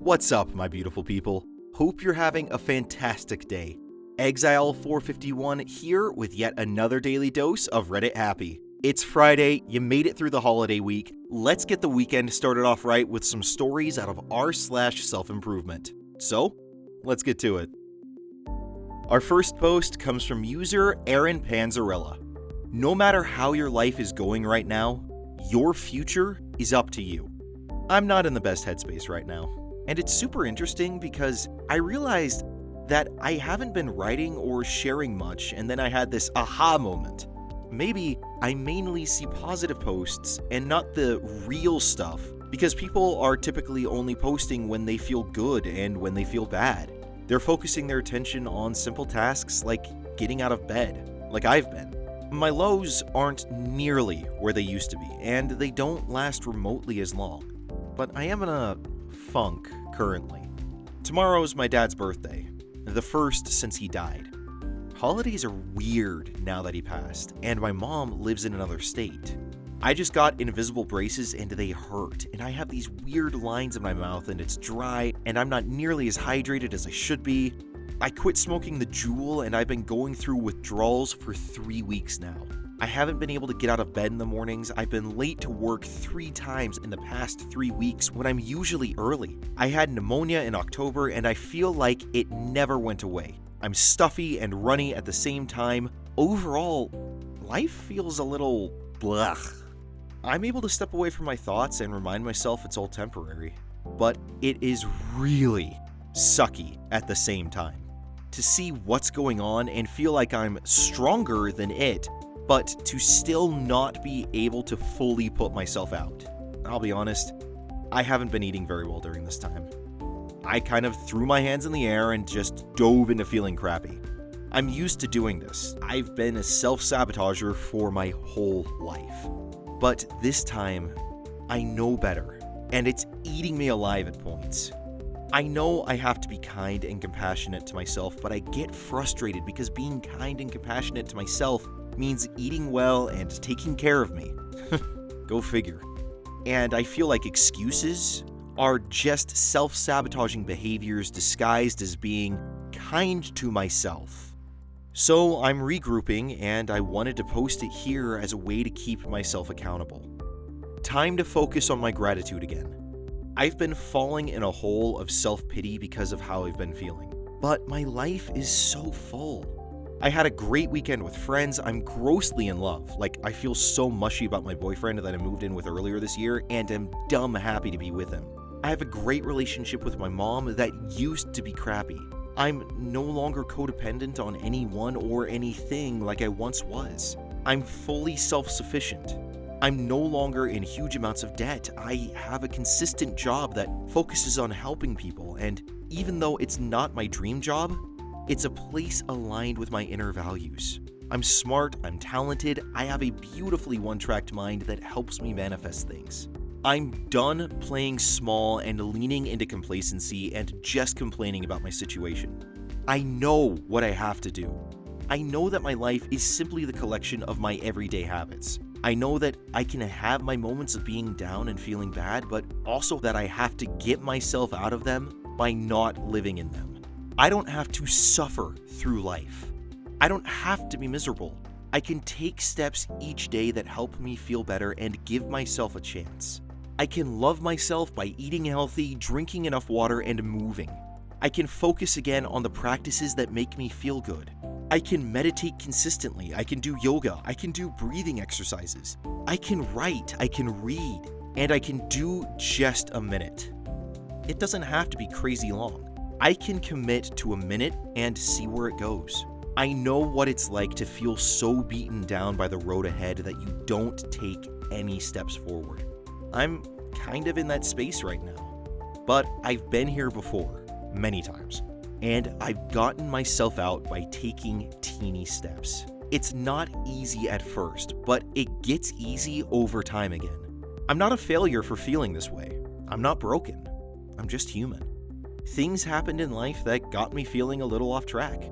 What's up, my beautiful people? Hope you're having a fantastic day. Exile451 here with yet another daily dose of Reddit Happy. It's Friday, you made it through the holiday week. Let's get the weekend started off right with some stories out of r/self-improvement. So, let's get to it. Our first post comes from user Aaron Panzarella. No matter how your life is going right now, your future is up to you. I'm not in the best headspace right now, and it's super interesting because I realized that I haven't been writing or sharing much, and then I had this aha moment. Maybe I mainly see positive posts and not the real stuff, because people are typically only posting when they feel good and when they feel bad. They're focusing their attention on simple tasks like getting out of bed, like I've been. My lows aren't nearly where they used to be, and they don't last remotely as long. But I am in a funk currently. Tomorrow's my dad's birthday, the first since he died. Holidays are weird now that he passed, and my mom lives in another state. I just got invisible braces and they hurt, and I have these weird lines in my mouth and it's dry, and I'm not nearly as hydrated as I should be. I quit smoking the Juul and I've been going through withdrawals for 3 weeks now. I haven't been able to get out of bed in the mornings. I've been late to work 3 times in the past 3 weeks when I'm usually early. I had pneumonia in October and I feel like it never went away. I'm stuffy and runny at the same time. Overall, life feels a little blah. I'm able to step away from my thoughts and remind myself it's all temporary. But it is really sucky at the same time. To see what's going on and feel like I'm stronger than it, but to still not be able to fully put myself out. I'll be honest, I haven't been eating very well during this time. I kind of threw my hands in the air and just dove into feeling crappy. I'm used to doing this. I've been a self-sabotager for my whole life. But this time, I know better, and it's eating me alive at points. I know I have to be kind and compassionate to myself, but I get frustrated because being kind and compassionate to myself means eating well and taking care of me. Go figure. And I feel like excuses are just self-sabotaging behaviors disguised as being kind to myself. So I'm regrouping, and I wanted to post it here as a way to keep myself accountable. Time to focus on my gratitude again. I've been falling in a hole of self-pity because of how I've been feeling, but my life is so full. I had a great weekend with friends. I'm grossly in love. Like, I feel so mushy about my boyfriend that I moved in with earlier this year, and am dumb happy to be with him. I have a great relationship with my mom that used to be crappy. I'm no longer codependent on anyone or anything like I once was. I'm fully self-sufficient. I'm no longer in huge amounts of debt. I have a consistent job that focuses on helping people, and even though it's not my dream job, it's a place aligned with my inner values. I'm smart, I'm talented, I have a beautifully one-tracked mind that helps me manifest things. I'm done playing small and leaning into complacency and just complaining about my situation. I know what I have to do. I know that my life is simply the collection of my everyday habits. I know that I can have my moments of being down and feeling bad, but also that I have to get myself out of them by not living in them. I don't have to suffer through life. I don't have to be miserable. I can take steps each day that help me feel better and give myself a chance. I can love myself by eating healthy, drinking enough water, and moving. I can focus again on the practices that make me feel good. I can meditate consistently. I can do yoga. I can do breathing exercises. I can write. I can read. And I can do just a minute. It doesn't have to be crazy long. I can commit to a minute and see where it goes. I know what it's like to feel so beaten down by the road ahead that you don't take any steps forward. I'm kind of in that space right now, but I've been here before, many times, and I've gotten myself out by taking teeny steps. It's not easy at first, but it gets easy over time again. I'm not a failure for feeling this way. I'm not broken. I'm just human. Things happened in life that got me feeling a little off track,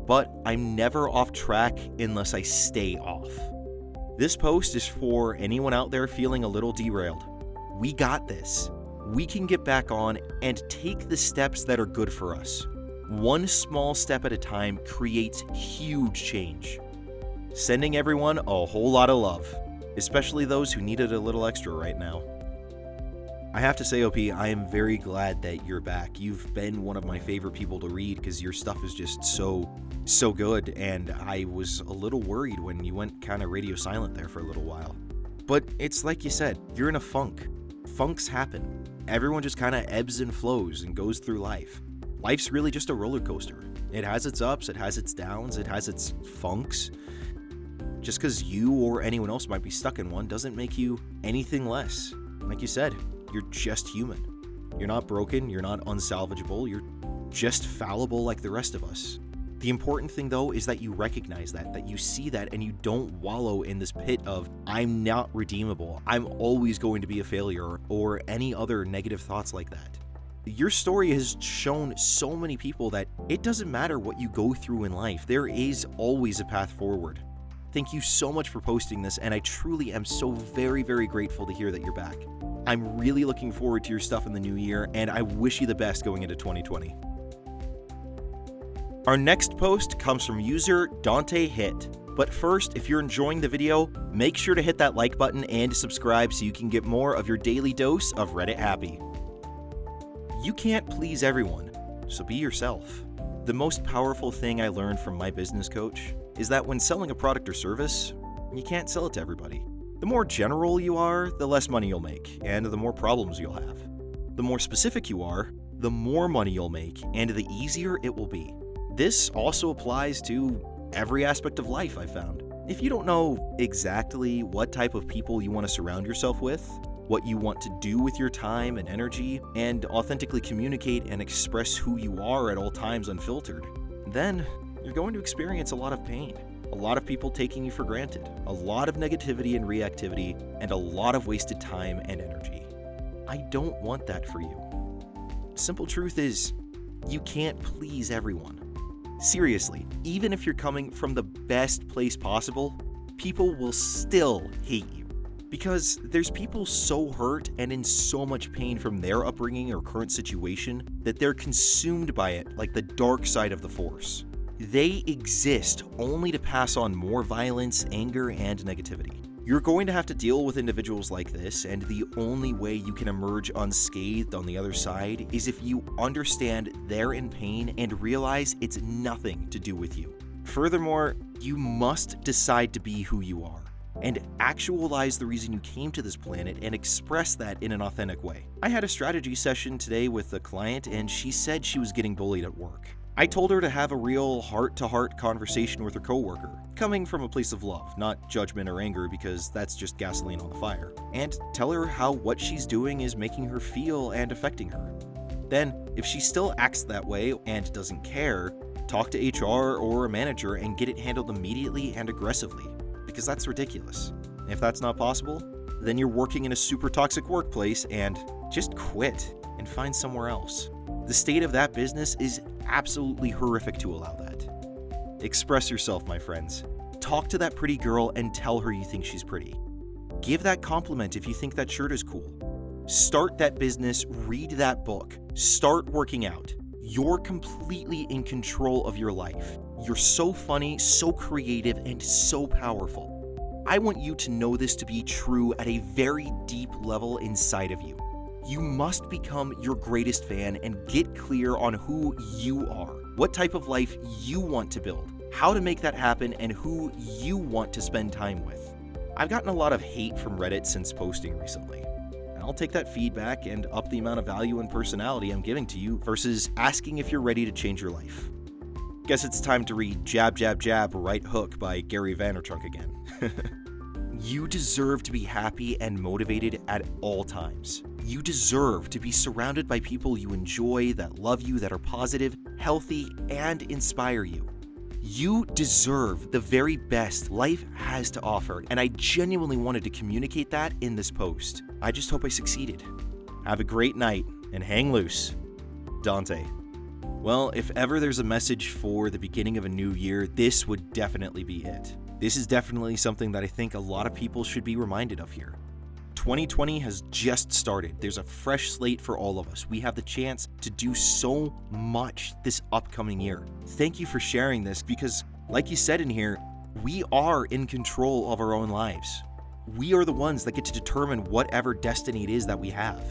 but I'm never off track unless I stay off. This post is for anyone out there feeling a little derailed. We got this. we can get back on and take the steps that are good for us. One small step at a time creates huge change. Sending everyone a whole lot of love, especially those who needed a little extra right now. I have to say, OP, I am very glad that you're back. You've been one of my favorite people to read because your stuff is just so good, and I was a little worried when you went kind of radio silent there for a little while. But it's like you said, you're in a funk. Funks happen. Everyone just kind of ebbs and flows and goes through life. Life's really just a roller coaster. It has its ups, it has its downs, it has its funks. Just because you or anyone else might be stuck in one doesn't make you anything less. Like you said, you're just human. You're not broken, you're not unsalvageable, you're just fallible like the rest of us. The important thing, though, is that you recognize that you see that, and you don't wallow in this pit of, I'm not redeemable, I'm always going to be a failure, or any other negative thoughts like that. Your story has shown so many people that it doesn't matter what you go through in life, there is always a path forward. Thank you so much for posting this, and I truly am so very, very grateful to hear that you're back. I'm really looking forward to your stuff in the new year, and I wish you the best going into 2020. Our next post comes from user Dante Hit. But first, if you're enjoying the video, make sure to hit that like button and subscribe so you can get more of your daily dose of Reddit Happy. You can't please everyone, so be yourself. The most powerful thing I learned from my business coach is that when selling a product or service, you can't sell it to everybody. The more general you are, the less money you'll make, and the more problems you'll have. The more specific you are, the more money you'll make, and the easier it will be. This also applies to every aspect of life, I found. If you don't know exactly what type of people you want to surround yourself with, what you want to do with your time and energy, and authentically communicate and express who you are at all times unfiltered, then you're going to experience a lot of pain, a lot of people taking you for granted, a lot of negativity and reactivity, and a lot of wasted time and energy. I don't want that for you. Simple truth is, you can't please everyone. Seriously, even if you're coming from the best place possible, people will still hate you. Because there's people so hurt and in so much pain from their upbringing or current situation that they're consumed by it like the dark side of the Force. They exist only to pass on more violence, anger, and negativity. You're going to have to deal with individuals like this, and the only way you can emerge unscathed on the other side is if you understand they're in pain and realize it's nothing to do with you. Furthermore, you must decide to be who you are and actualize the reason you came to this planet and express that in an authentic way. I had a strategy session today with a client, and she said she was getting bullied at work. I told her to have a real heart-to-heart conversation with her coworker, coming from a place of love, not judgment or anger, because that's just gasoline on the fire, and tell her how what she's doing is making her feel and affecting her. Then, if she still acts that way and doesn't care, talk to HR or a manager and get it handled immediately and aggressively, because that's ridiculous. If that's not possible, then you're working in a super toxic workplace, and just quit and find somewhere else. The state of that business is absolutely horrific to allow that. Express yourself, my friends. Talk to that pretty girl and tell her you think she's pretty. Give that compliment if you think that shirt is cool. Start that business, read that book, start working out. You're completely in control of your life. You're so funny, so creative, and so powerful. I want you to know this to be true at a very deep level inside of you. You must become your greatest fan and get clear on who you are, what type of life you want to build, how to make that happen, and who you want to spend time with. I've gotten a lot of hate from Reddit since posting recently, and I'll take that feedback and up the amount of value and personality I'm giving to you versus asking if you're ready to change your life. Guess it's time to read Jab, Jab, Jab, Right Hook by Gary Vaynerchuk again. You deserve to be happy and motivated at all times. You deserve to be surrounded by people you enjoy, that love you, that are positive, healthy, and inspire you. You deserve the very best life has to offer, and I genuinely wanted to communicate that in this post. I just hope I succeeded. Have a great night, and hang loose. Dante. Well, if ever there's a message for the beginning of a new year, this would definitely be it. This is definitely something that I think a lot of people should be reminded of here. 2020 has just started. There's a fresh slate for all of us. We have the chance to do so much this upcoming year. Thank you for sharing this because, like you said in here, we are in control of our own lives. We are the ones that get to determine whatever destiny it is that we have.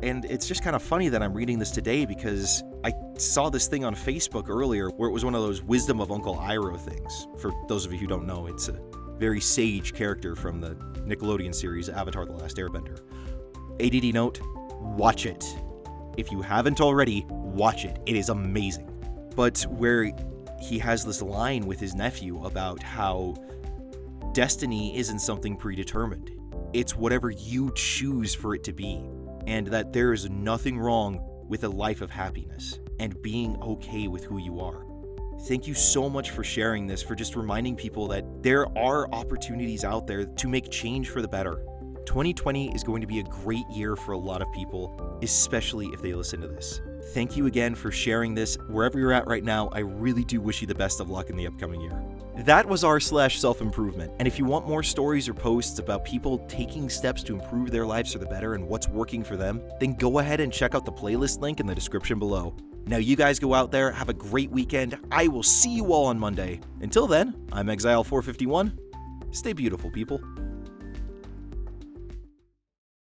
And it's just kind of funny that I'm reading this today because I saw this thing on Facebook earlier where it was one of those wisdom of Uncle Iroh things. For those of you who don't know, it's a very sage character from the Nickelodeon series Avatar: The Last Airbender. ADD note, watch it. If you haven't already, watch it. It is amazing. But where he has this line with his nephew about how destiny isn't something predetermined. It's whatever you choose for it to be. And that there is nothing wrong with a life of happiness and being okay with who you are. Thank you so much for sharing this, for just reminding people that there are opportunities out there to make change for the better. 2020 is going to be a great year for a lot of people, especially if they listen to this. Thank you again for sharing this. Wherever you're at right now, I really do wish you the best of luck in the upcoming year. That was r/self-improvement. And if you want more stories or posts about people taking steps to improve their lives for the better and what's working for them, then go ahead and check out the playlist link in the description below. Now you guys go out there, have a great weekend. I will see you all on Monday. Until then, I'm Exile451. Stay beautiful, people.